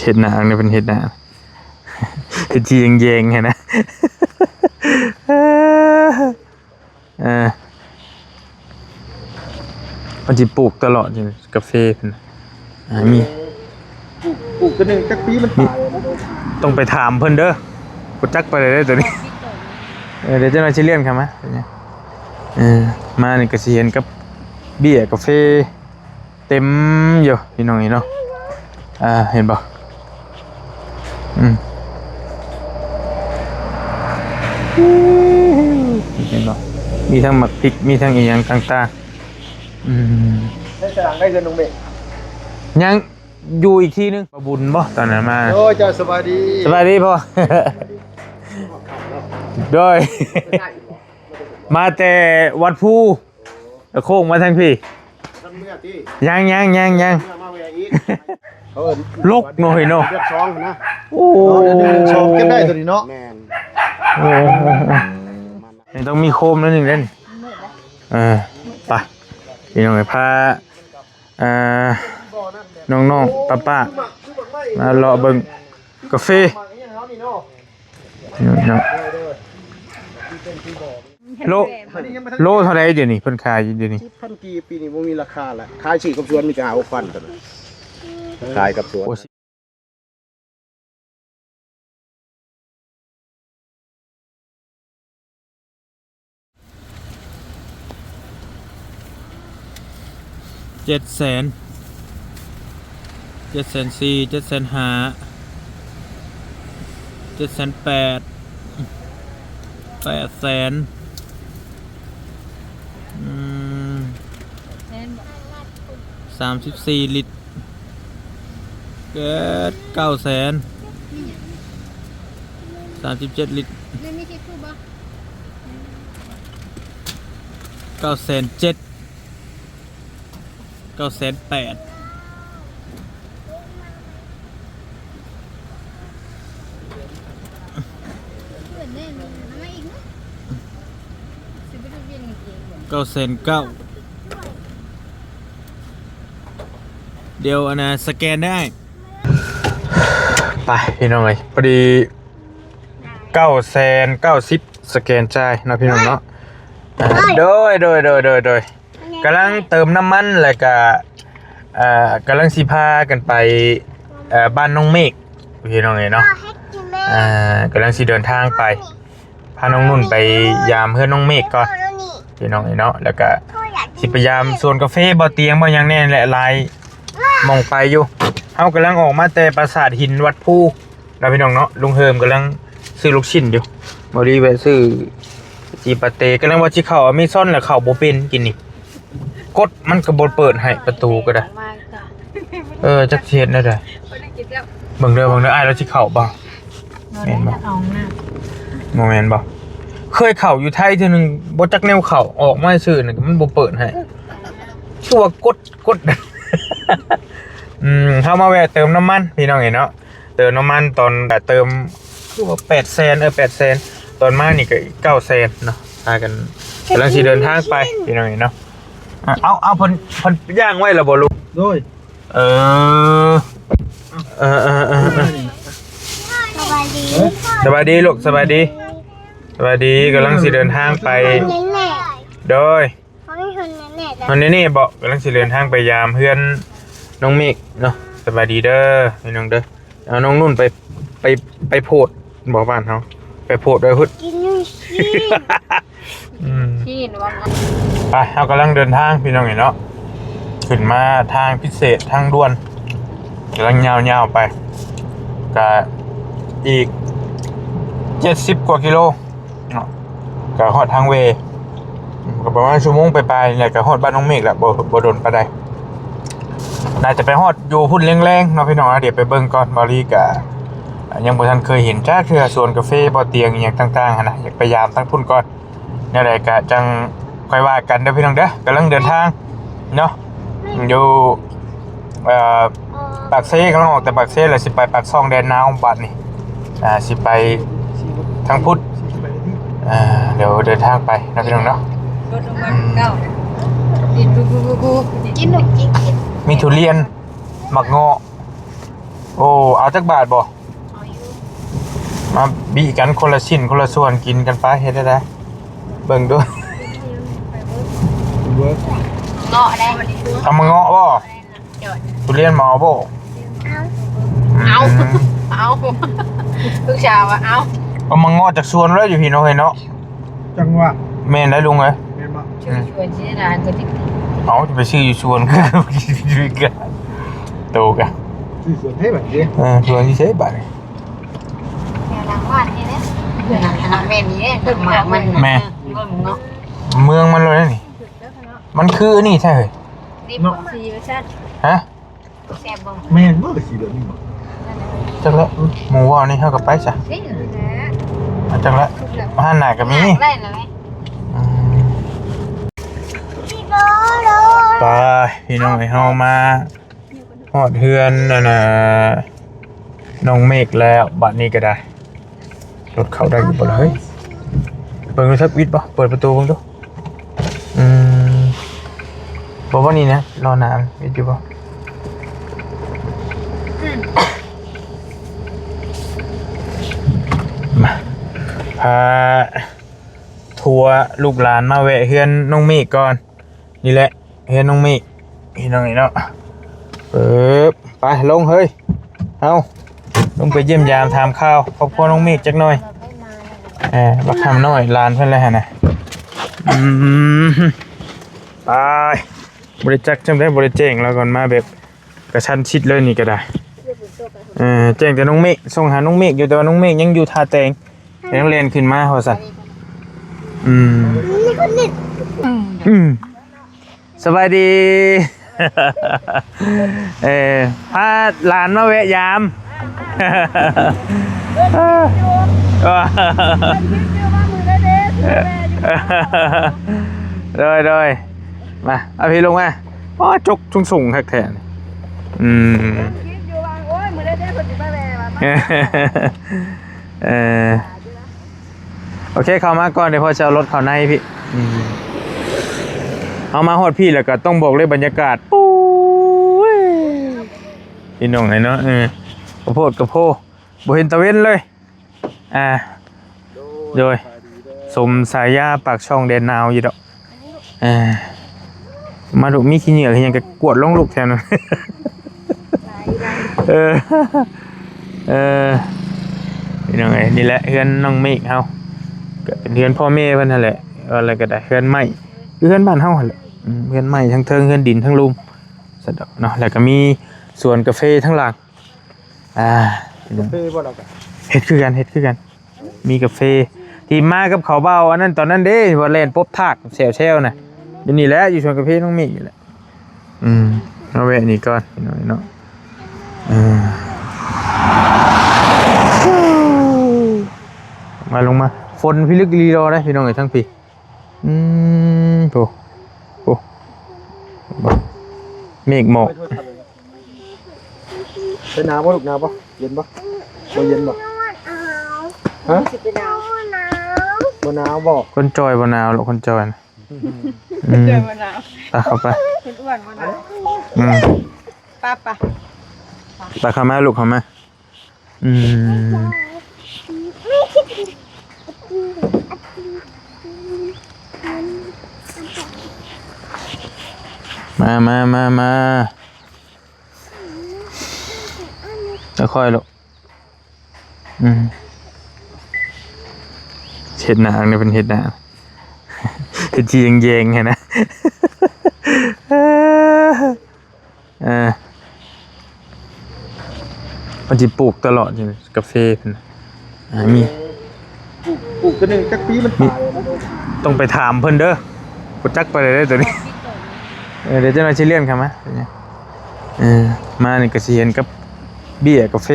เห็ดหนาเนี่ยเป็นเห็ดหนาเห็ดจีเยงๆไงนะมันจะปลูกตลอดอยู่กาแฟนะมีปลูกกันหนึ่งจักปีมันตายต้องไปถามเพิ่นเด้อกูจักไปเลยได้ตัวนี้เดี๋ยวจะมาชิเลียนครับมะมานี่ก็สิเห็นกับเบียร์กาแฟเต็มอยู่พี่น้องนี่เนาะเห็นบ่เห็นบ่มีทั้งหมักพริกมีทั้งอีหยังต่างๆได้สร้างได้เงินลงเบะยังอยู่อีกที่นึงบุญบ่ตอนนั้นมาโอ้เจ้าสบายดีสบายดีพ่อโดยมาแต่วัดภูโค้งมาทางพี่ยังลกหน่อยเนาะเรียบช่องนะโอ้ช่องเก็บได้ตัวนี้เนาะโอ้ต้องมีโคมนั่นหนึ่งเล่นไปพี่น้องพาน้องๆป้ามารอเบิ่งกาแฟโลเท่าไรเดี๋ยวนี้เพิ่นขายเดี๋ยวนี้1,000 กีปีนี้บ่มีราคาละขายฉีกกับสวนมีกะหา6,000ตัวขายกับสวน700,000 700,400 700,500 700,800 800,00034 ลิตรเกิด900,000 37 ลิตร907,000 908,000909,000เดี๋ยวอันน่ะสแกนได้ไปพี่น้องเลยพอดี990,000สแกนจ่ายนะพี่น้องเนาะโดยกำลังเติมน้ำมันแล้วก็กำลังสิพากันไปบ้านน้องเมฆพี่น้องเลยเนาะกำลังสิเดินทางไปพาน้องนุ่นไปยามเพื่อนน้องเมฆก่อนพี่น้องเลยเนาะแล้วก็สิพยายามส่วนกาแฟบ่เตียงบ่ยังแน่แหละลายมองไปอยู่เฮากำลังออกมาแต่ปราสาทหินวัดภูแล้วพี่น้องเนาะลุงเฮิมกำลังซื้อลูกชิ้นอยู่บ่ดีไปซื้อจีปาเต้กำลังว่าสิเข้าอเมซอนแล้วเข้าบ่เป็นกินนี่กดมันก็บ่เปิดให้ประตูก็ได้จักเฮ็ดได้เบิ่งเด้ออ้ายแล้วสิเข้าบ่แม่นบ่บ่แม่นบ่เคยเข้าอยู่ไทยเทื่อนึงบ่จักแนวเข้าออกมาซื่อนี่มันบ่เปิดให้ชั่วกดเข้ามาแวะเติมน้ำมันพี่น้องเห็นเนาะเติมน้ำมันตอนเติมคือว่า800,000ตอนมานี่ก็900,000เนาะพากันกำลังสิเดินทางไปพี่น้องเห็นเนาะเอาเพิ่นย่างไว้แล้วบ่ลูกโดยสบายดีลูกสบายดีกำลังสิเดินทางไปโดยตอนนี้บอกกำลังสิเดินทางไปยามเพื่อนน้องเมฆเนาะสบายดีเด้อพี่น้องเด้อเอาน้องนุ่นไปโพดบอกบ้านเขาไปโพดด้วยพุทธไปเรากำลังเดินทางพี่น้องเนาะขึ้นมาทางพิเศษทางด่วนกำลังยาวไปก็อีก70 กว่ากิโลก็ฮอดทางเวก็ประมาณชั่วโมงไปแหละก็ฮอดบ้านน้องเมฆแหละบ่โดนปานใดน่าจะไปฮอดอยู่พุ่นแรงๆเนาะพี่น้องเดี๋ยวไปเบิ่งก่อนบริกะยังบ่ทันเคยเห็นจ้าเทื่อสวนกาแฟบ่เตียงอีหยังต่างๆนะอยากพยายามทั้งพุ่นก่อนแนวใดก็จังค่อยว่ากันเด้อพี่น้องเด้อกำลังเดินทางเนาะอยู่ปากเซ่กำลังออกแต่ปากเซ่แล้วสิไปปากซ่องแดนนาวบัดนี่สิไปทางพุทธเดี๋ยวเดินทางไปนะพี่น้องเนาะกินมีทุเรียนหมักเงาะ โอ้เอาจักบาทบ่มาบีกันคนละชิ้นคนละส่วนกินกันไปเฮ็ดได้เบิ่งด้วย เวิร์ก เงาะได้ เอามาเงาะบ่ทุเรียนมาเอาบ่ เอาลูกชาวเอา เอามาเงาะจากสวนแล้วอยู่พี่น้องเฮ้ยเนาะ จังหวะ แม่นได้ลุงเอ้ย แม่นบ่ ชวนชื่อนานก็ติด เอาจะไปซื้ออยู่สวนก็อยู่กันโตกัน ที่สวนให้แบบนี้ สวนที่ใช้บัตร แม่หลังบ้านนี่เนี่ยเพื่อนแม่นี่เนี่ยเพิ่งมามันเงาะ เมืองมันเลยนี่มันคือนี่ใช่เหรอ ดิบซีเวอร์ชัน ฮะ แซ่บบ่ แม่นบ่สีเหลืองนี่บ่ จังแล้วหมูว่าวนี่เท่ากับไปจ้ะ สินะ จังแล้วมาหันหน้ากับมี ได้เลย ไปพี่น้องไอ้เฮามาหอดเฮือนนั่นน่ะน้องเมฆแล้วบัดนี้ก็ได้รถเข้าได้อยู่บ่ล่ะเฮ้ยเปิดดูทับวิทย์ป่ะเปิดประตูเบิ่งดูบอกว่านี่นะรอนานวิทย์อยู่ป่ะมาพาทัวร์ลูกหลานมาแวะเฮือนน้องเมฆก่อนนี่แหละเฮือนน้องเมฆพี่น้องนี่เนาะไปลงเฮ้ยเอาลงไปเยี่ยมยามถามข้าวครอบครัวน้องเมฆจักหน่อยบักคำน้อยหลานเพิ่นเลยฮะนะไปบริจักจำได้บริเจงแล้วก่อนมาแบบกระชั้นชิดเลยนี่ก็ได้แจ้งแต่น้องเมฆส่งหาน้องเมฆอยู่แต่ว่าน้องเมฆยังอยู่ท่าแตงยังเรียนขึ้นมาพอสันสบายดี พาหลานมาแวะยามเลยมาเอาพี่ลงมาอ๋อจกสูงแท้โอเคเข้ามาก่อนเดี๋ยวพอจะเอารถเข้าในพี่เอามาฮอดพี่แล้วก็ต้องบอกเลยบรรยากาศปู๊ยพี่น้องไหนเนาะกระโพดบ่เห็นตะเว้นเลยโดยสมสายยาปากช่องแดนนาวอยู่ดอกมาดูมีขี้เหนียวยังกะกวดลงลูกแถวนั้นพี่น้องไอ้นี่แหละเฮือนน้องเมฆเฮาก็เป็นเฮือนพ่อแม่เพิ่นนั่นแหละอะไรก็ได้เฮือนไม้คือเฮือนบ้านเฮาหั่นแหละเฮือนไม้ทั้งเทิงเฮือนดินทั้งลุมสะดอกเนาะแล้วก็มีสวนกาแฟทั้งหลังกาแฟบ่ล่ะก็ เฮ็ดคือกันมีกาแฟที่มากับเขาเบาอันนั้นตอนนั้นเด้ว่าเล่นป๊บทากแซวๆน่ะอยู่นี่แหละอยู่สวนกาแฟน้องเมฆนี่แหละเอาแวะนี่ก่อนพี่น้อยเนาะลงมาฝนพิลึกลีรอได้พี่น้องไอ้ทั้งพี่โอ้เมฆหมอกเป็นหนาวบ่ลูกหนาวบ่เย็นบ่บ่เย็นบ่ฮะบ่หนาวบ่คนจอยบ่หนาวหรอกคนจอยนะจอยบ่หนาวไปเข้าไปเป็นอ้วนบ่หนาวป้าไปเข้ามาลูกเข้ามามาค่อยๆลูกเห็ดหนังเนี่ยเป็นเห็ดหนังเห็ดจีเยงๆไงนะมันจะปลูกตลอดอยู่กาแฟเป็นมีปลูกกันนึงจักปีมันตายต้องไปถามเพิ่นเด้อกูจักไปเลยได้ตัวนี้เดี๋ยวเจ้าหน้าที่เลี้ยงครับมานี่ก็สิเห็นกับเบียร์กาแฟ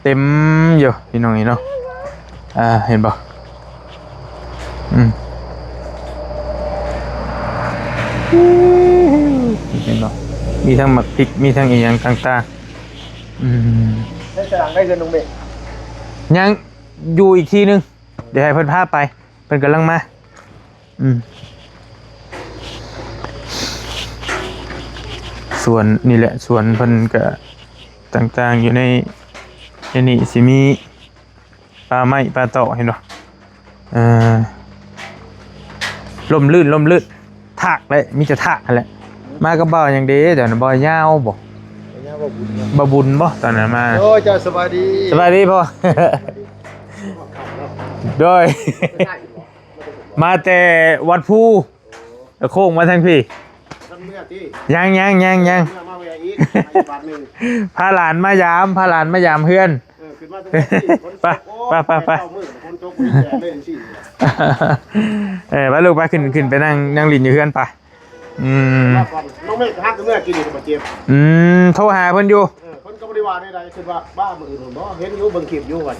เต็มอยู่พี่น้องนี่เนาะเห็นบ่เห็นบ่มีทั้งหมักพริกมีทั้งอีหยังต่างได้สร้างได้เงินน้องเมฆยังอยู่อีกทีนึงเดี๋ยวให้เพิ่นพาไปเพิ่นกำลังมาส่วนนี่แหละส่วนเพิ่นก็ ต่างๆอยู่ในนี่สิมีปลาไม้ปลาต่อเห็นบ่ล่มลื่นทากเลยมีแต่ทากนั่นแหละมากับบ่าวอย่างเดีเดี๋ยวนั้นบ่ยาวบ่บ่บุญบ่ตอนนั้นมา โอ้เจ้าสบายดี สบายดีพ่อ โดย มาแต่วัดภูโค้งมาทางพี่ ท่านเมื่อที่ ยัง เมื่อมาเวลาอีกบาทหนึ่ง พาหลานมายามเพื่อน ขึ้นมาตรงนี้คนตกคนตกคนแก่เล่นสิ ไปลูกไปขึ้นไปนั่งลินอยู่เพื่อนไปน้องเมฆฮักเมื่อกินอยู่กับเจี๊ยบ โทรหาเพิ่นอยู่ คนก็บริวารใดๆคือว่าบ้ามืออื่นบ่เห็นอยู่เบิ่งคลิปอยู่ว่า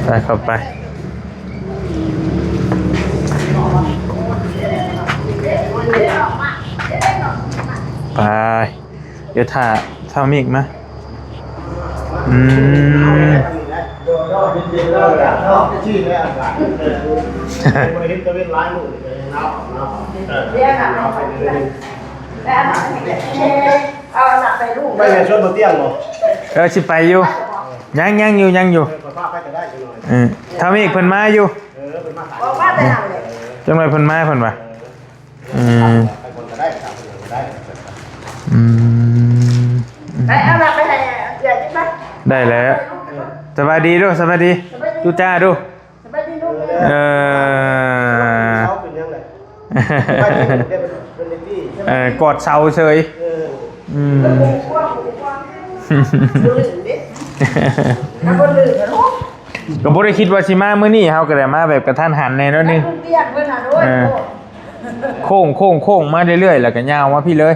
ไปเข้าไปเดี๋ยวถ้ามีอีกไหมไม่เห็นชวนมาเตี้ยงหรอ สิไปอยู่ยังอยู่ถ้ามีอีกเพิ่นมาอยู่จังไรเพิ่นมาเพิ่นว่าได้แล้วสบายดีดูสบายดีดูจ้าดูกอดเสาเฉยก็บ่ได้คิดว่าสิมามื้อนี้เฮาก็ได้มาแบบกระทันหันแน่นอนนึงโค้งมาเรื่อยๆแล้วก็ยาวมาพี่เลย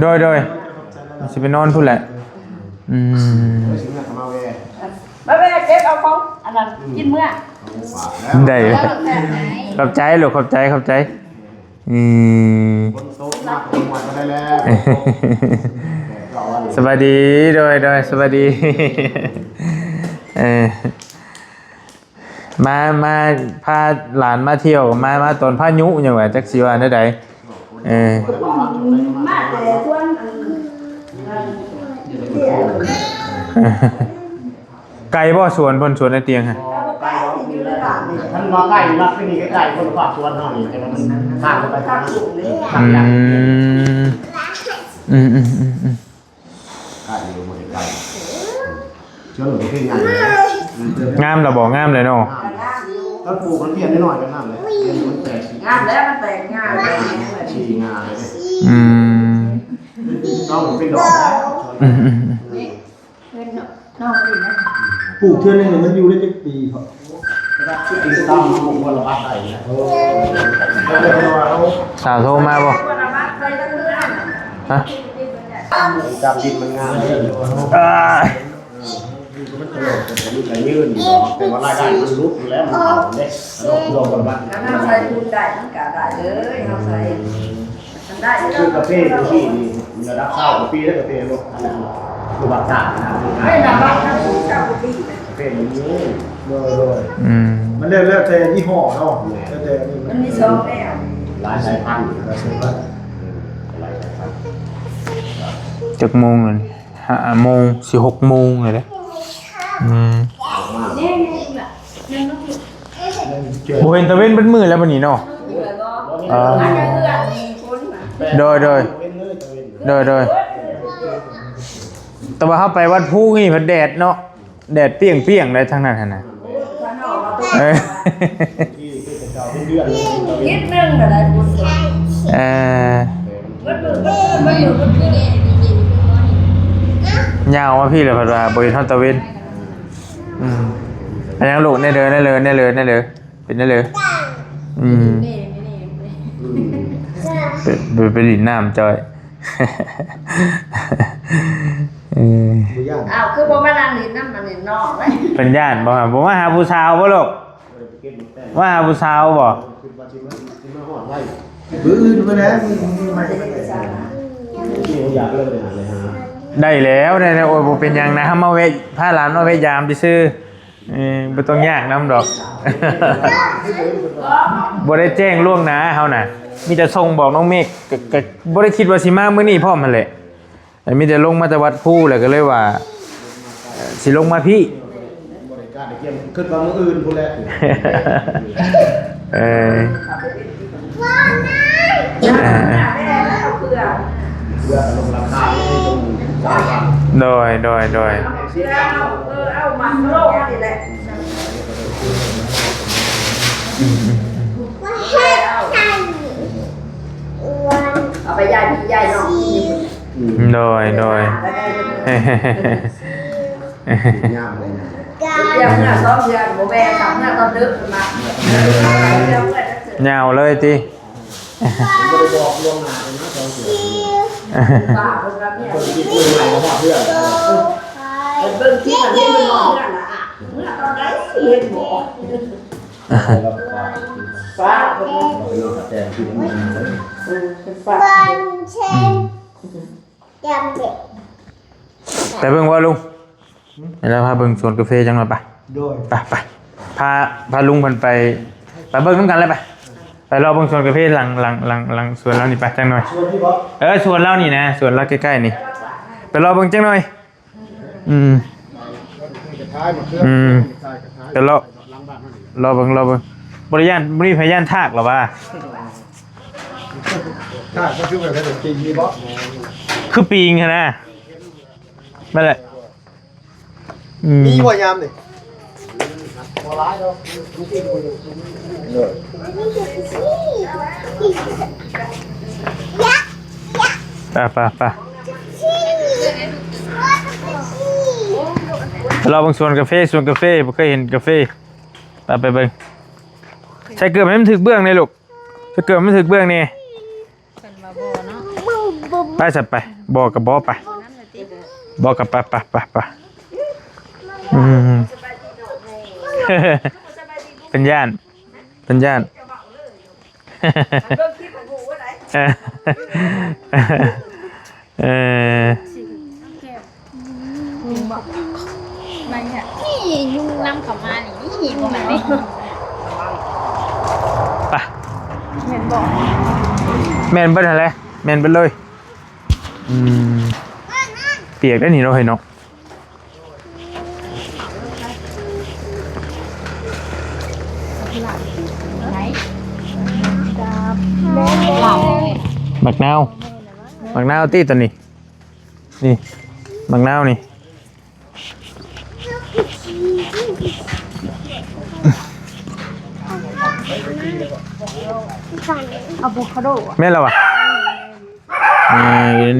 โดยสิไปนอนพุ่นแหละมาเวเก็บเอาของอันนั้นกินเมื่อได้ขอบใจลูกขอบใจสวัสดีโดยสวัสดีมาพาหลานมาเที่ยวมาตอนพายุอย่างว่าจักสิว่าได้ใดมาแต่ส่วนไก่บ่สวนเพิ่นสวนในเตียงฮะท่านว่าไก่นักนี่ไก่คนฝากสวนเฮานี่แต่ว่ามันข้ามไปทางนั้นไก่อยู่บ่ได้ไก่เชื่อหรือที่งามงามล่ะบ่งามเลยเนาะแล้วปลูกมันเพี้ยนน้อยๆกันนั่นเลยเพี้ยนมันแตกงามแล้วมันแตกงามฉีงาเลยต้องเป็นดอกน้องดีนะปลูกเทื่อนึงมันอยู่ได้จักปีครับปีตามปลูกวันละบาทได้นะสาวโทรมาบ่ฮะจำดินมันงามเลยมันตลกแต่ยืนอยู่แต่ว่ารายได้มันลุกอยู่แล้วมันเผาเด้รวมกันบ้างน้ำใส่ทุนได้มันก็ได้เลยน้ำใส่มันได้คือกาแฟที่นี่มันระดับเศร้ากว่าปีแล้วกาแฟลูกลูกบัตรจ่าไม่ระดับน้ำสูงเจ้าปีกาแฟมันเยอะเลยมันเรียกแต่ยี่ห้อเนาะแต่มันมีสองแนวหลายสายพันธุ์แล้วใช่ไหมหลายสายพันธุ์จักโมงเลย5 โมงสิ6 โมงเลยเด้โมเห็นตะเว้นเป็นมือแล้ววันนี้เนาะโดยแต่ว่าเข้าไปวัดภูนี่พัดแดดเนาะแดดเปรี้ยงเลยทางนั้นนะนิดนึงอะไรบุญยาวว่าพี่เลยพัดว่าบริษัทตะเวนอันยังลูกเนี่ยเลยเป็นได้เลยไปดินน้ำจอยคือบ่มานั่งดินน้ำมันนี่นอกไว้เป็นญาติบ่ครับผมว่าหาผู้สาวบ่ลูกว่าหาผู้สาวบ่บื้อมาแล้วไม่อยากเลิกเลยฮะ ได้แล้วได้โอ้ยบ่เป็นหยังนะเฮามาเวะพาหลานมาเวะยามซื่อบ่ต้องยากนำดอก บ่ได้แจ้งล่วงหน้าเฮาน่ะมีแต่ส่งบอกน้องเมฆก็บ่ได้คิดว่าสิมามื้อนี้พร้อมนั่นแหละมีแต่ลงมาแต่วัดภูแล้วก็เลยว่าสิลงมาพี่ บริการเกี่ยมขึ้นมามื้ออื่นพุ่นแหละ เพื่อลงราคาให้ตรงโดยเอามันโลกนี่แหละเอาไปยายพี่ยายน้องโดยงามเลยนะ เดี๋ยวเมื่อซ้อมเดือนโมแม่ทำเมื่อตอนดึกมา เหงาเลยติ บ่ได้บอกล่วงหน้าเลยนะ2เดือน ป่าคนรับเนี่ย คนที่คุยใหม่กับเพื่อน เบิ่งที่มันเห็นมันมองเพื่อนอ่ะเมื่อตอนไหนเห็นหมอฟ้าคนนี้เป็นฟ้า แต่เบิ่งว่าลุงแล้วพาเบิ่งสวนกาแฟจังหน่อยไป โดย ไปพาลุงเพิ่นไปเบิ่งนำกันเลยไปรอเบิ่งสวนกาแฟหลังสวนเรานี่ไปจังหน่อย ชวนพี่บ๊อบ สวนเรานี่นะสวนเราใกล้ๆนี่ไปรอเบิ่งจังหน่อยกระท้ายมาเครื่องกระท้าย เดี๋ยวรอเบิ่งบริพยานทากหรอวะ ถ้าก็คือแบบจริงมีบ๊อบ คือปีงนะนั่นแหละ มีบ่ยามนี่บ่ร้ายดอกไปเราเบิ่งสวนกาแฟบ่เคยเห็นกาแฟไปเบิ่งใช้เกือบให้มันถึกเบื้องนี่ลูกใช้เกือบมันถึกเบื้องนี่ไปสับไปบอกกับบอกไปบอกกับไปเป็นย่านนี่ยุงน้ำกลับมานี่ตรงไหนนี่ ไปแม่นเบิ้ลอะไรแม่นเบิ้ลเลยเปียกได้หนิเราเห็นเนาะหมักนาวตีตัวนี้นี่หมักนาวนี่อะโวคาโด แม่นแล้วอ่ะ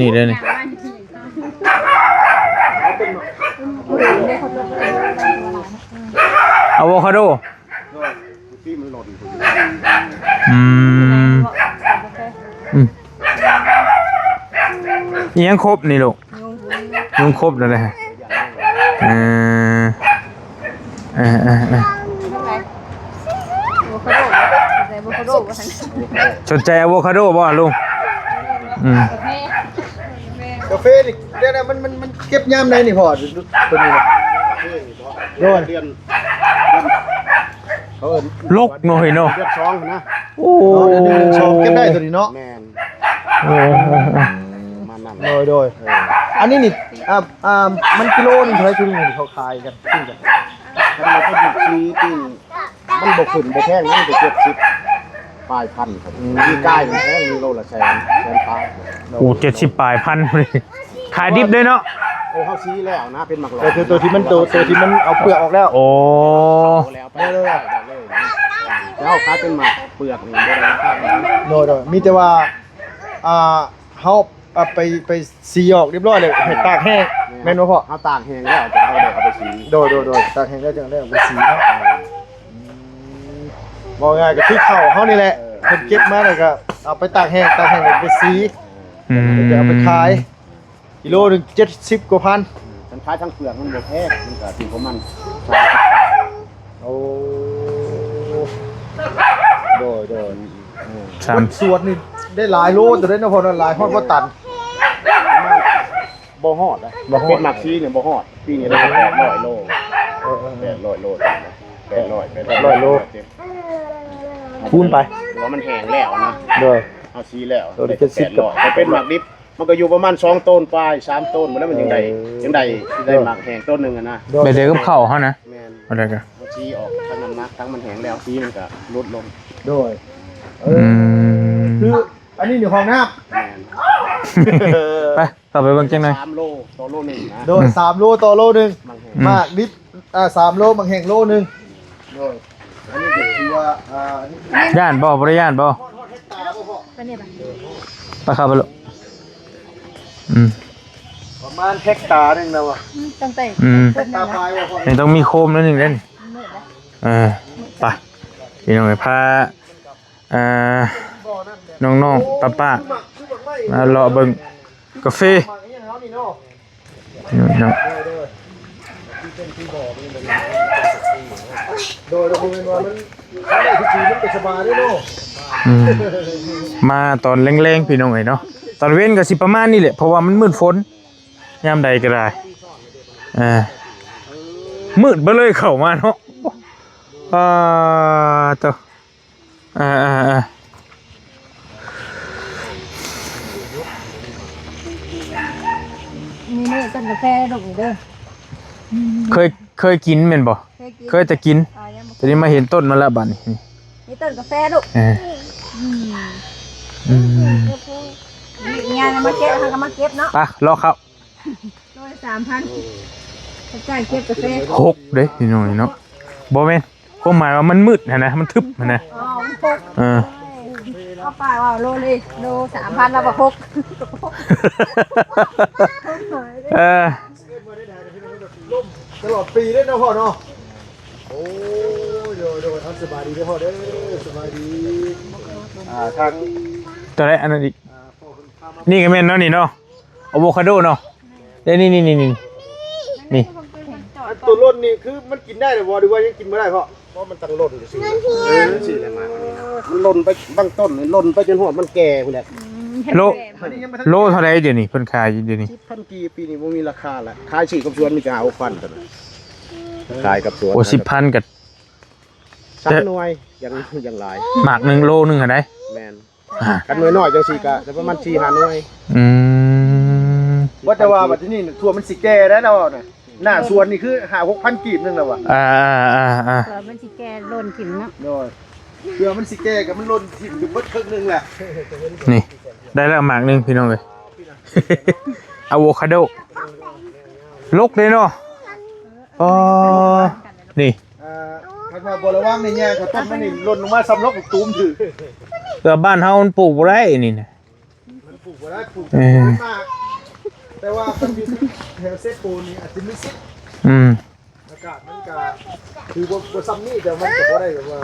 นี่เด้อนี่อะโวคาโดที่มันหล่น ยังครบนี่ลูกยังครบแล้วนะฮะสนใจอะโวคาโดบ่ลุงกาแฟนี่เดี๋ยวมันเก็บยามใดนี่พอตัวนี้โดนเดือนลกหน่อยเนาะเดือน2นะโอ้เดือน2เก็บได้ตัวนี้เนาะแม่นโดยอันนี้นี่มันกิโลนึงเท่าไหร่ที่นี่เขาขายกันขึ้นกันมันก็อยู่ที่มันบ่ขึ้นบ่แพงมันจะ70ปลายพันครับที่ใกล้มันแพงมีโลละแสนปลายโอ้70ปลายพันเลยขายดิบเลยเนาะเฮาซีแล้วนะเป็นหมักหลอตัวที่มันเอาเปลือกออกแล้วโอ้แล้วไปเลยแล้วขายเป็นหมักเปลือกนี่บ่ได้ครับโดยมีแต่ว่าเฮาไปซีออกเรียบร้อยเลยให้ตากแห้งแม่นบ่พ่อเอาตากแห้งแล้วจะเอาไปซีโดยตากแห้งแล้วจะได้เอาไปซีเนาะบอกง่ายก็คือข้าวเฮานี่แหละเพิ่นเก็บมาแล้วก็เอาไปตากแห้งแล้วไปซีจะเอาไปขายกิโลนึง70กว่าพันฉันขายทั้งเปลือกมันบ่แพงมันก็สิประมาณโอ้โดย3ส่วนนี่ได้หลายโลตัวได้นะพ่อหลายฮอดบ่ตัน บ่ฮอดนะเป็นหมักซีเนี่ยบ่ฮอดปีนี้ได้800 โล800 โล800 โลคูณไปว่ามันแห้งแล้วนะเด้อเอาซีแล้วได้800แต่เป็นหมักดิบมันก็อยู่ประมาณ2ต้นปลาย3ต้นมันแล้วมันยังได้หมักแห้งต้นนึงอ่ะนะ ไปเด้กับเข้าเฮานะ แม่น อะไรกัน ซีออกทั้งน้ำหนักทั้งมันแห้งแล้วซีมันก็ลดลงโดย คืออันนี้อยู่ห้องน้ำ ไปเข้าไปเบิ่งจังหน่อย 3 โลต่อโลนึงนะโดย3 โลต่อโลนึงมากดิบ3 โลบางแห่งโลนึงโดยอันนี้ก็คือว่าย่านบ่ได้ย่านบ่ ไปเนี่ยไป ไปเข้าไปลูกประมาณเฮกตาร์นึงนะวะ ตั้งแต่ เฮกตาร์ปลายว่า นี่ต้องมีโคมแล้วนึงเล่นไปพี่น้องพาน้องๆป้าๆมารอเบิ่งกาแฟเนาะ โดยเราคุยว่ามันได้ที่จีมันเป็นสบายด้วยเนาะ มาตอนแรงๆพี่น้องเนาะตอนเว้นก็สิประมาณนี้แหละเพราะว่ามันมืดฝนยามใดก็ได้มืดเบ่เลยเข้ามาเนาะตัวนี่ต้นกาแฟดอกเด้อ เคยกินแม่นบ่เคยแต่กินแต่นี้มาเห็นต้นมาแล้วบัดนี้นี่ต้นกาแฟลูกงานมาเก็บทางก็มาเก็บเนาะ ไปรอครับ 3,000จ่ายเก็บกาแฟ6เด้พี่น้องเนาะบ่แม่นความหมายว่ามันมืดนะมันทึบนะอ๋อมัน6เอาไปว่าโลเลยโล 3,000แล้วบ่6ตลอดปีเลยเนาะพ่อเนาะโอ้ยโดยสบายดีเด้อพ่อเด้อสบายดีทาง ตัวไหนอันนั้นอีกนี่ก็แม่นเนาะนี่เนาะอะโวคาโดเนาะนี่ตัวล้นนี่คือมันกินได้หรือว่ายังกินไม่ได้เพราะมันตั้งล้นสิสิอะไรมามันล้นไปบางต้นล้นไปจนหัวมันแก่พุ่นแหละโลเท่าไรเดี๋ยวนี้เพิ่นขายเดี๋ยวนี้10,000กีปีนี้บ่มีราคาละขายชื่อกับสวนมีกะเอาฟันตัวนั้นขายกับสวนโอ้10,000กับ3 หน่วยยังหลายหมาก1โลนึงหั่นได้แม่นกันหน่วยน้อยจังซี่ก็จะประมาณ 4-5 หน่วยว่าแต่ว่าบัดนี้ทั่วมันสิแก่แล้วเนาะหน้าสวนนี่คือ5-6,000กีบนึงแล้วว่ะมันสิแก่หล่นถิ่มเนาะโดยเพื่อมันสิแก่กับมันหล่นถิ่มอยู่เบิดครึ่งนึงแหละนี่ได้แล้วหมากนึงพี่น้องเอ้ยอะโวคาโดลกเลยเนาะนี่ถ้าบ่ระวังนี่แย่ก็ต้นมันนี่หล่นลงมาซ้ำลกตูมถือก็บ้านเฮามันปลูกบ่ได้นี่นะมันปลูกบ่ได้ปลูกมากแต่ว่ามันอยู่แถวเซโปนี่อาจจะมีสิทธิ์อากาศมันก็คือบ่ซ้ำนี่แต่มันก็บ่ได้แบบว่า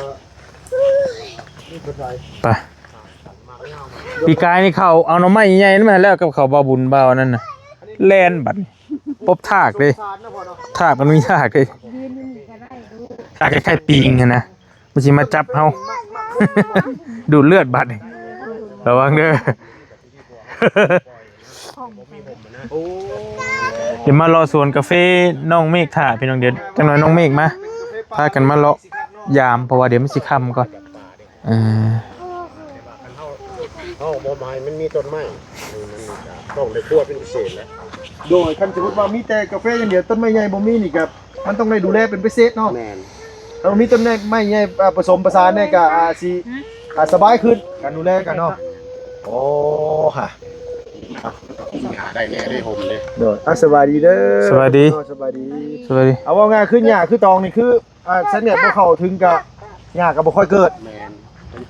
นี่เป็นไรไปปีกายนี่เขาเอาหน่อไม้ใหญ่ๆนั่นมาแล้วกับเขาบ่บุญบ่าวนั่นน่ะแล่นบัดปบถากเลยถากมันมีถากเลยถากคล้ายๆปิงนะมันสิมาจับเฮาดูดเลือดบัดระวังเด้อเดี๋ยวมารอสวนกาแฟน้องเมฆถ่าพี่น้องเดี๋ยวจังหน่อยน้องเมฆมาพากันมาเลาะยามเพราะว่าเดี๋ยวมันสิค่ำก่อนบ่ไม้มันมีต้นไม้มันต้องได้คั่วเป็นพิเศษแล้วโดยคันสมมุติว่ามีแต่กาแฟอย่างเดียวต้นไม้ใหญ่บ่มีนี่ก็มันต้องได้ดูแลเป็นพิเศษเนาะแม่นถ้ามีต้นไม้ใหญ่ผสมประสานเนี่ยก็สิสบายขึ้นการดูแลกันเนาะโอ้ค่ะได้แน่ได้ห่มเลยเด้อสวัสดีเด้อสวัสดีเอาว่าง่ายขึ้นหญ้าคือตองนี่คือเส้นเนี่ยบ่เข้าถึงก็หญ้าก็บ่ค่อยเกิดแม่น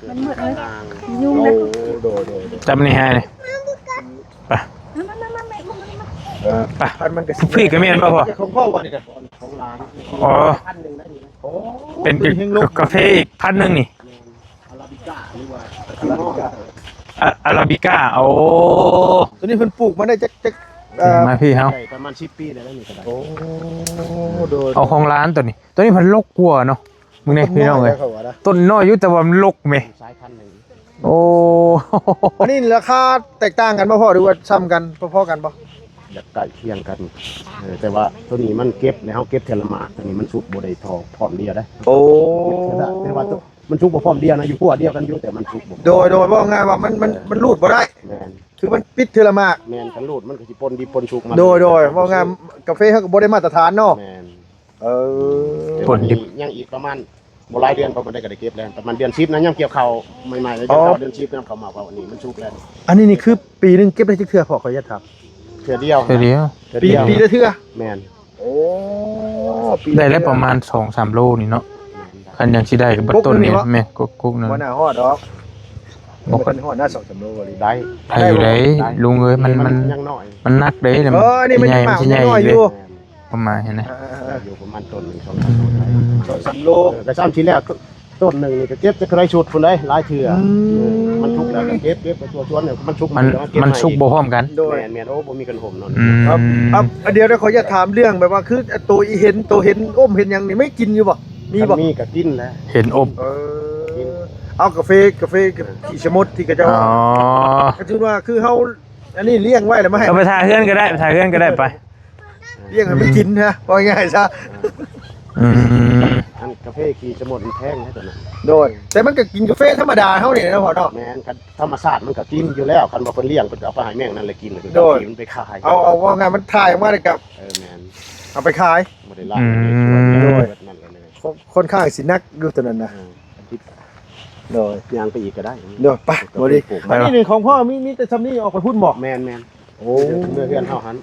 มันมืดเลยยุ่งนะจำนี่ให้เลยไปมันก็พี่ก็แม่นบ่พ่อของพ่อบ่นี่ก็ของร้านอ๋อเป็นกาแฟอีก1,000นึงนี่อาราบิก้าโอ้ตัวนี้เพิ่นปลูกมาได้จักมาพี่เฮาประมาณ10 ปีแล้วนี่ก็ได้โอ้เอาของร้านตัวนี้เพิ่นรกกว่าเนาะมึงนี่พี่น้องเอ้ยต้นน้อยอยู่แต่ว่ามันรกแม่สายพันธุ์นึงโอ้อันนี้ราคาแตกต่างกันบ่พ่อหรือว่าซ้ำกันพอๆกันบ่ อยากใกล้เคียงกันแต่ว่าตัวนี้มันเก็บแล้วเก็บเทละหมากตัวนี้มันสุกบ่ได้ทอพร้อมเดียวได้ โอ้ แต่ว่ามันสุกบ่พร้อมเดียวนะอยู่ขั้วเดียวกันอยู่แต่มันสุกบ่ โดยว่าไงว่ามันรูดบ่ได้ แม่น คือมันปิดเทื่อละมาก แม่นกันรูดมันก็สิปนดีปนสุกมัน โดยว่าไงกาแฟเขาก็บ่ได้มาตรฐานเนาะ แม่น เออ ผลดิบ ยังอีกประมาณบ่หลายเดือนเพราะมันได้ก็ได้เก็บแล้วประมาณเดือน10นะยังเกี่ยวข้าวใหม่ๆแล้วเกี่ยวข้าวเดือน10นำเข้ามาว่าอันนี้มันสุกแล้ว อันนี้นี่คือปีนึงเก็บได้จักเทื่อพอขออนุญาตถาม เทื่อเดียว เดี๋ยว ปีละเทื่อ แม่น โอ้ ได้แล้วประมาณ 2-3 โลนี่เนาะคันยังสิได้ก็บ่ต้นนี่แม่กุ๊กนึง บ่น่าฮอดดอกบ่คันฮอดหน้า2-3โลเลย ได้ ได้อยู่ได้ลุงเอ้ยมัน ยังน้อย มันหนักเด้ นี่มัน ใหญ่ หมาก สิ มัน ใหญ่ น้อยอ เลย ยู่ ประมาณเห็นไหม อยู่ประมาณต้น1 2 3ต้น 2-3โล แต่ซ้ำทีแรกต้นหนึ่งนี่ก็เก็บจะใครชุดพุ่นได้หลายเทื่อมันชุกแล้วก็เก็บไปตัวชวนเนี่ยมันชุก มันสุกบ่พร้อมกัน โดย แม่นโอ้บ่มีกันห่มเนาะ ครับเดี๋ยวขอจะถามเรื่องแบบว่าคือตัวอีเห็นอ้มเห็นยังนี่ไม่กินอยู่บ่มีบ่ มีก็กินแล้ว เห็นอบ เอากาแฟที่ชะมดที่กระเจ้า อ๋อ ก็คือว่าคือเฮาอันนี้เลี้ยงไว้แล้วมาให้ เอาไปถ่ายเพื่อนก็ได้ไปถ่ายเพื่อนก็ได้ไป เลี้ยงให้มันกินนะว่าง่ายซะ อืม อันกาแฟขี้จะหมดมันแพงนะตัวนั้น โดยแต่มันก็กินกาแฟธรรมดาเฮานี่นะพ่อเนาะ แม่นกันธรรมชาติมันก็กินอยู่แล้วคันบ่เพิ่นเลี้ยงเพิ่นเอาไปให้แม่งนั่นเลยกินเลย โดย มันไปขาย เอาว่าไงมันถ่ายออกมาได้กับ แม่น เอาไปขาย บ่ได้ล่างเลยนั่นเลย ค่อนข้างสินักอยู่ตัวนั้นนะโดย ย่างไปอีกก็ได้ โดยไปบ่ดีอันนี้นี่ของพ่อมีแต่ซำนี้ออกไปพุ่นบ่ แม่น โอ้ เมื่อเฮือนเฮาหัน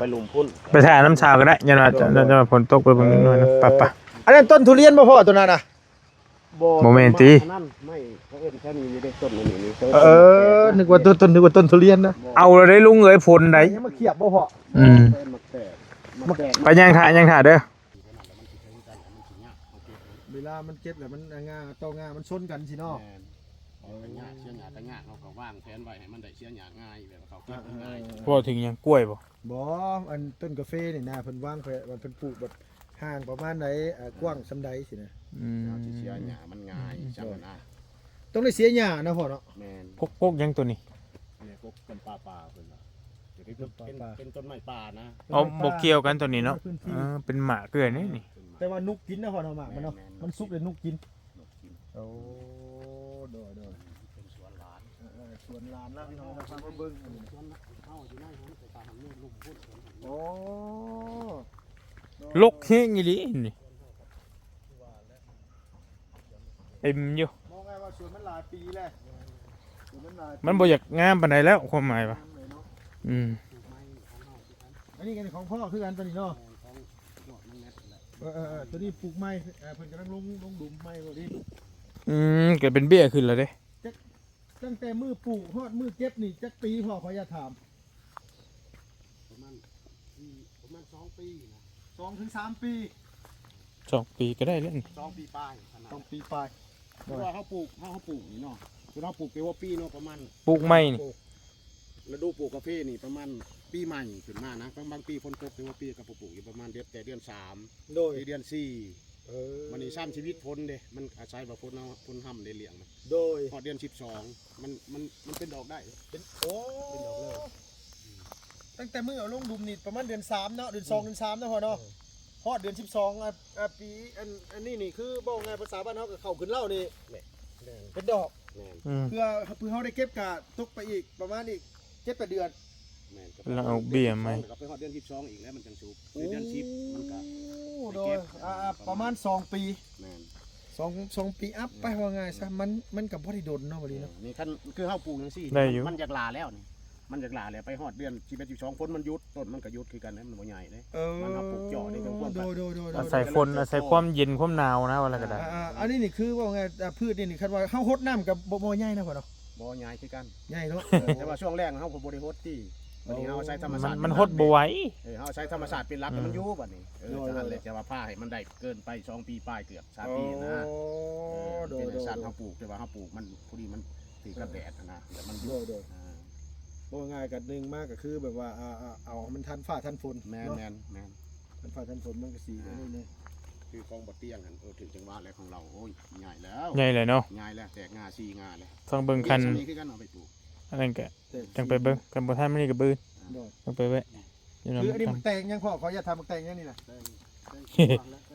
ไปลุมพุ่น ไปถ่ายน้ำชาก็ได้ยันว่าจะฝนตกไปเบางนิดหน่อยนะปะ อันนั้นต้นทุเรียนบ่พ่อตัวนั้นน่ะ นั่นไม่เขาเอิ้นแค่นี้ได้ต้นนี่ นึกว่าต้นทุเรียนนะ เอาเลยได้ลุงเอ้ยฝนได้ ยังมาเขียบบ่พ่อ อืม มักแตก ไปย่างถ่ายเด้อ เวลามันเก็บแล้วมันงาโตงามันชนกันสิเนาะ กระยากเสียหยากระยากเขาก็ว่างแผนไว้ให้มันได้เสียหยากง่ายแบบเขาเก็บง่าย พอถึงยังกล้วยบ่ บ่อันต้นกาแฟนี่นะเพิ่นวางเพิ่นปลูกแบบห่างประมาณไหนกว้างซำใดสินะ อืม เสียหยามันง่ายจังนะ ต้องได้เสียหญ้านะพ่อเนาะ แม่น พกยังตัวนี้ เนี่ยพวกต้นป่าเพิ่นว่าเป็นต้นไม้ป่านะ เอาบ่เกี่ยวกันตัวนี้เนาะเป็นหมาเกลือนี่ แต่ว่านุกกินนะพ่อเนาะหมากมันเนาะมันสุกเลยนุกกินโอ้โดย เป็นสวนหลาน สวนลานแล้วพี่น้องฟังเบิ่ง สวนเฮาอยู่ในหันไปตามนู่นลุ่มพุ่น โอ้ ลกเฮงอีหลีนี่เต็มอยู่ มองไงว่าสวนมันหลายปีแล้วสวนมันหลาย มันบ่อยากงามปานใดแล้วความหมายว่าอืม อันนี้กันของพ่อคือกันตัวนี้เนาะตัวนี้ปลูกไม้เพิ่นกำลังลงดุมไม้บ่ดิ เกิดเป็นเบี้ยขึ้นแล้วเด้ ตั้งแต่มือปลูกฮอดมือเก็บนี่จักปีพ่อขออย่าถาม ประมาณ2 ปีนะ 2 ถึง 3 ปี 2 ปีก็ได้แล้ว 2 ปีปลายขนาด 2 ปีปลาย เพราะว่าเฮาปลูกนี่เนาะคือเฮาปลูกไปว่าปีเนาะประมาณ ปลูกไม้นี่ ฤดูปลูกกาแฟนี่ประมาณปีใหม่ขึ้นมานะบางปีฝนตกเป็นว่าปีกับปลูกอยู่ประมาณเดือน3 โดย เดือน4วันนี้ซ้ำชีวิตพ้นเด้มันอาศัยว่าพ้นเนาะพ้นห้ำได้เลี้ยงมัน โดย พอเดือน12มันเป็นดอกได้ เป็นโอ้ตั้งแต่มือเอาลงดุมนี่ประมาณเดือน3เนาะเดือน2 เดือน3นะพ่อเนาะฮอดเดือน12ปีอันนี้นี่คือบ่ไงภาษาบ้านเฮาก็เข้าขึ้นเล่านี่เป็นดอก แม่น เพื่อเฮาได้เก็บกะตกไปอีกประมาณอีก7-8 เดือน แม่น แล้วเอาเบี้ยไหม ก็ไปฮอดเดือน12อีกแล้วมันจังสุกเดือน10มันก็ โดยประมาณ2 ปี แม่น 2 ปีอัพไปว่าไงซะมันก็บ่ได้โดนเนาะบ่ดีเนาะ นี่คันคือเฮาปลูกจังซี่ ได้อยู่ มันอยากลาแล้วนี่มันอยากลาแล้วไปฮอดเดือน12ฝนมันหยุดต้นมันก็หยุดคือกันนะมันบ่ใหญ่เด้ มันเอาปลูกจ่อนี่เป็นพวก โดย อาศัยฝนอาศัยความเย็นความหนาวนะว่าอะไรก็ได้ อันนี้นี่คือว่าไงพืชนี่คันว่าเฮาฮดน้ำกับบ่ใหญ่นะพ่อเนาะ บ่ใหญ่คือกัน ใหญ่เนาะ แต่ว่าช่วงแรกเฮาก็บ่ได้ฮดที่วันนี้เฮาใช้ธรรมชาติ มันหดบ่ไหว เฮาใช้ธรรมชาติเป็นหลักแล้วมันอยู่บัดนี้จังนั้นเลยจะว่าผ้าให้มันได้เกินไป2 ปีปลายเกือบ3 ปีนะเป็นชาติเฮาปลูกแต่ว่าเฮาปลูกมันพอดีมันถือกับแดดนะแต่มันอยู่ บ่ง่ายกับนึงมากก็คือแบบว่าเอามันทันฟ้าทันฝน แม่น ทันฟ้าทันฝนมันก็สิอันนี้นี่ คือของบ่เตี้ยงหั่นถึงจังหวะแล้วของเราโอ้ยใหญ่แล้ว ใหญ่เลยเนาะ ใหญ่แล้วแตกงา4 งาแล้ว ต้องเบิ่งคัน นี่คือกันเอาไปปลูก อันนั้นก็จังไปเบิ่งกันบ่ทันมื้อนี้ก็บื้อต้องไปแวะ อยู่ คืออันนี้ นำ มันแต่งยังพ่อขออย่าทำมันแต่งยังนี่นะ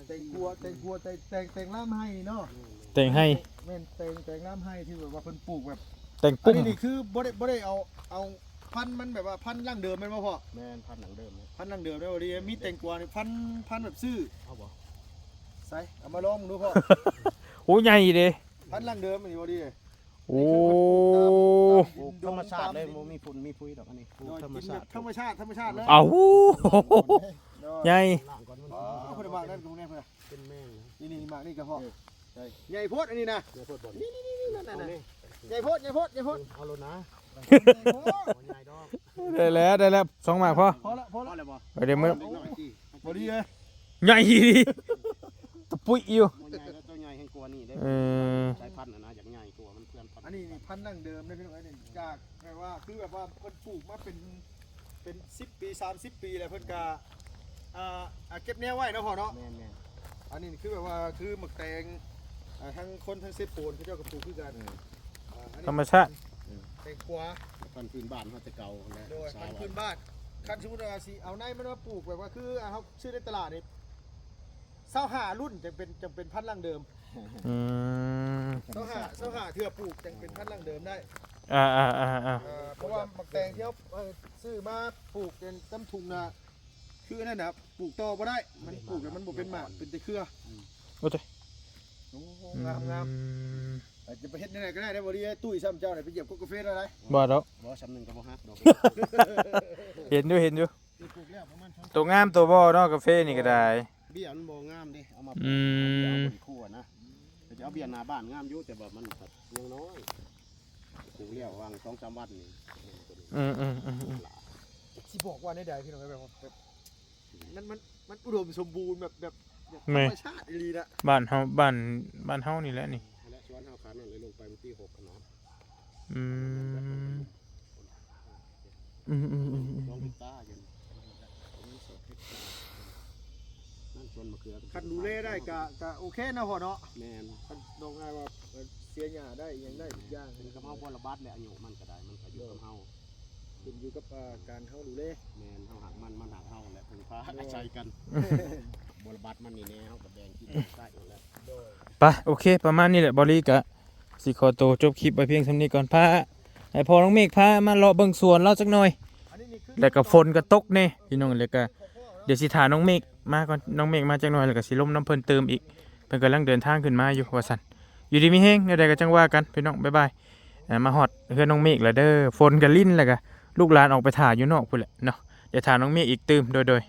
แต่งกัวแต่งล่ามให้เนาะ แต่งให้ แม่นแต่งล่ามให้ที่แบบว่าเพิ่นปลูกแบบ แต่ง อัน ปุ้ง นี้นี่คือบ่ได้เอาพันธุ์มันแบบว่าพันธุ์ร่างเดิมแม่นบ่พ่อ แม่นพันหนังเดิมเนี่ย พันธุ์ร่างเดิมได้บ่ดีมีแต่งกัวนี่พันธุ์แบบซื้อ เอาบ่ ใส่เอามาลองมึงดูพ่อ โอ้ใหญ่เด้ พันธุ์ร่างเดิมอันนี้บ่ดี โอ้ ปลูกธรรมชาติเลยบ่มีฝุ่นมีปุ๋ยดอกอันนี้ปลูกธรรมชาติ ธรรมชาติเลย เอาใหญ่ ล่างก่อนมัน อ๋อเพิ่นมานั่นกูแน่เพิ่น เป็นแม่งนะ นี่มากนี่ก็พ่อ ใช่ ใหญ่โพดอันนี้นะ เดี๋ยวพูดบ่น นั่นใหญ่โพด เอาโลนะ ใหญ่โพด เอาใหญ่ดอก ได้แล้ว2หมากพอ พอละ พอแล้วบ่ ไปเดี๋ยวมื้อ เล็กน้อยสิ บ่ดีเลย ใหญ่ดิตะปุยอยู่ บ่ใหญ่แล้วตัวใหญ่แห่งกลัวนี่ได้ เออ สายพันธุ์นะอย่างใหญ่กลัวมันเพื่อนพันธุ์ อันนี้นี่พันธุ์ดั้งเดิมได้พี่น้องไอ้นี่จากแบบว่าคือแบบว่าเพิ่นปลูกมาเป็น10 ปี30 ปีแล้วเพิ่นก็เก็บแนวไว้เนาะพ่อเนาะ แม่น อันนี้คือแบบว่าคือหมึกแตงทั้งคนทั้งเซฟโปนเขาเจ้าก็ปลูกคือกันอันนี้ ธรรมชาติ แตงกวา ๆพันธุ์พื้นบ้านเขาจะเก่าและ โดย สา พัน ว ธุ์พื้นบ้านคันสมมุติว่าสิเอาในมันมาปลูกแบบว่าคือเขาซื้อในตลาดนี่25รุ่นจังเป็นพันธุ์ดั้งเดิม อืม 25เทื่อปลูกจังเป็นพันธุ์ดั้งเดิมได้ อ่า เพราะว่าหมักแตงที่เขาซื้อมาปลูกเป็นต้นทุงนะคือนั่นนะปลูกต่อบ่ได้ มันปลูกแล้วมันบ่เป็นหมากเป็นแต่เครือ โอ้ย โอ้งามจะไปเฮ็ดยังไงก็ได้ได้บ่ดีตุ้ยซ้ำเจ้าได้ไปเหยียบกาแฟได้ไร บ่ดอก บ่ซ้ำหนึงก็บ่ฮักดอก เห็นอยู่ ปลูกแล้วประมาณ2 ตัวงามตัวบ่เนาะกาแฟนี่ก็ได้ เบี้ยมันบ่งามเด้เอามา อืม เอาบนคั่วนะแต่จะเอาเบี้ยหน้าบ้านงามอยู่แต่แบบมันแบบยังน้อยปลูกแล้ววาง2-3วันนี่ อืม สิบอกว่าในใดพี่น้องแบบมันอุดมสมบูรณ์แบบธรรมชาติดีนะ บ้านเฮานี่แหละนี่ และสวนเฮาขานั่นเลยลงไปมันที่6ขนาด อืม 2 เฮกตาร์อยู่นั่นสวนมะเขือ คันดูแลได้ก็โอเคนะพ่อเนาะ แม่น คันน้องง่ายว่าเสียหญ้าได้ยังได้ทุกอย่าง เป็นกระเพราบ่ระบาดและอายุมันก็ได้มันก็อยู่กับเฮา ขึ้นอยู่กับการเฮาดูแล แม่นเฮาหักมันหักเฮาแหละพึ่งพาอาศัยกันบ่ระบาดมันนี่แน่เฮาก็แบ่งกินได้อยู่แล้ว ไปโอเค ประมาณนี้แหละบอลี่กะสิขอตัวจบคลิปไปเพียงเท่านี้ก่อนพาให้พอน้องเมฆพามาเลาะเบิ่งสวนเราจักหน่อย อันนี้นี่คือ แล้วก็ฝนก็ตกแน่พี่น้องแล้วก็เดี๋ยวสิถาน้องเมฆมาก่อนน้องเมฆมาจักหน่อยแล้วก็สิลมน้ำเพิ่นเติมอีกเพิ่นกำลังเดินทางขึ้นมาอยู่ว่าซั่นอยู่ดีมีแฮงใดๆก็จังว่ากันพี่น้องบ๊ายบายมาฮอดเฮือนน้องเมฆแล้วเด้อฝนก็ลิ้นแล้วก็ลูกหลานออกไปถ่าอยู่นอกพุ่นแหละเนาะเดี๋ยวถ่าน้องเมฆอีกตื่มโดย